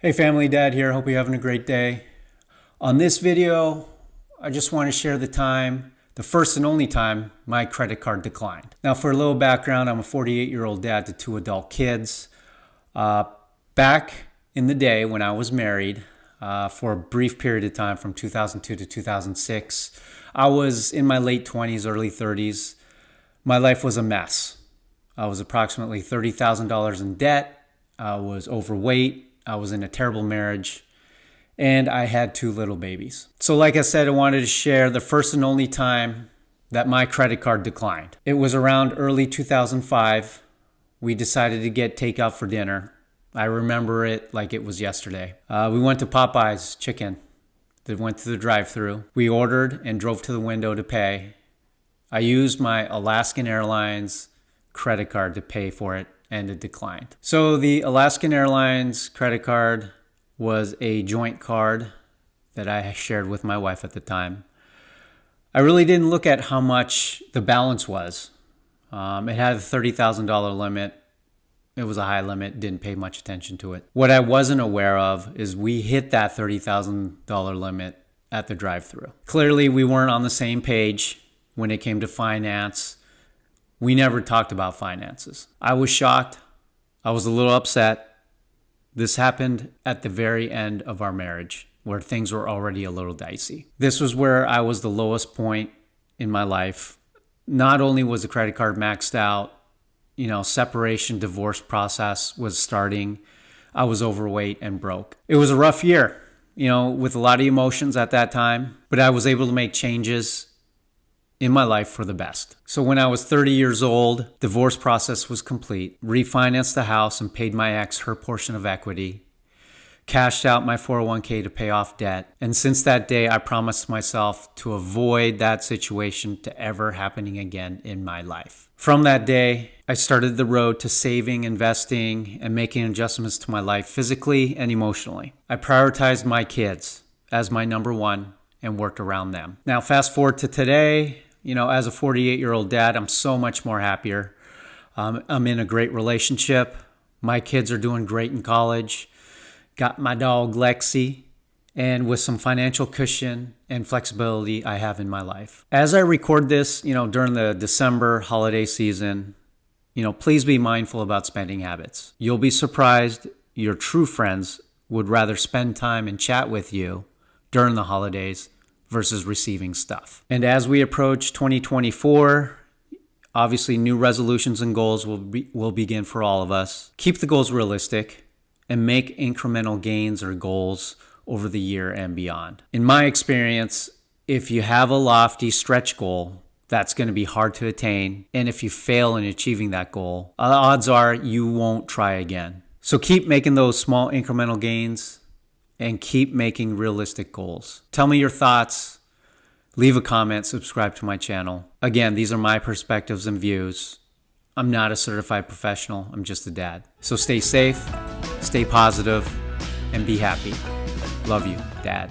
Hey family, Dad here. Hope you're having a great day. On this video, I just want to share the first and only time my credit card declined. Now for a little background, I'm a 48-year-old dad to two adult kids. Back in the day when I was married, for a brief period of time from 2002 to 2006, I was in my late 20s, early 30s. My life was a mess. I was approximately $30,000 in debt. I was overweight. I was in a terrible marriage, and I had two little babies. So like I said, I wanted to share the first and only time that my credit card declined. It was around early 2005. We decided to get takeout for dinner. I remember it like it was yesterday. We went to Popeye's Chicken. They went to the drive-thru. We ordered and drove to the window to pay. I used my Alaskan Airlines credit card to pay for it, and it declined. So the Alaskan Airlines credit card was a joint card that I shared with my wife at the time. I really didn't look at how much the balance was. It had a $30,000 limit. It was a high limit, didn't pay much attention to it. What I wasn't aware of is we hit that $30,000 limit at the drive-thru. Clearly, we weren't on the same page when it came to finance. We never talked about finances. I was shocked. I was a little upset. This happened at the very end of our marriage, where things were already a little dicey. This was where I was the lowest point in my life. Not only was the credit card maxed out, separation, divorce process was starting. I was overweight and broke. It was a rough year, with a lot of emotions at that time, but I was able to make changes in my life for the best. So when I was 30 years old, divorce process was complete. Refinanced the house and paid my ex her portion of equity. Cashed out my 401k to pay off debt. And since that day, I promised myself to avoid that situation to ever happening again in my life. From that day, I started the road to saving, investing, and making adjustments to my life physically and emotionally. I prioritized my kids as my number one and worked around them. Now, fast forward to today, as a 48-year-old dad, I'm so much more happier. I'm in a great relationship. My kids are doing great in college. Got my dog, Lexi. And with some financial cushion and flexibility I have in my life. As I record this, during the December holiday season, please be mindful about spending habits. You'll be surprised your true friends would rather spend time and chat with you during the holidays versus receiving stuff. And as we approach 2024, obviously new resolutions and goals will begin for all of us. Keep the goals realistic and make incremental gains or goals over the year and beyond. In my experience, if you have a lofty stretch goal, that's going to be hard to attain. And if you fail in achieving that goal, odds are you won't try again. So keep making those small incremental gains and keep making realistic goals. Tell me your thoughts. Leave a comment, subscribe to my channel. Again, these are my perspectives and views. I'm not a certified professional. I'm just a dad. So stay safe, stay positive, and be happy. Love you, Dad.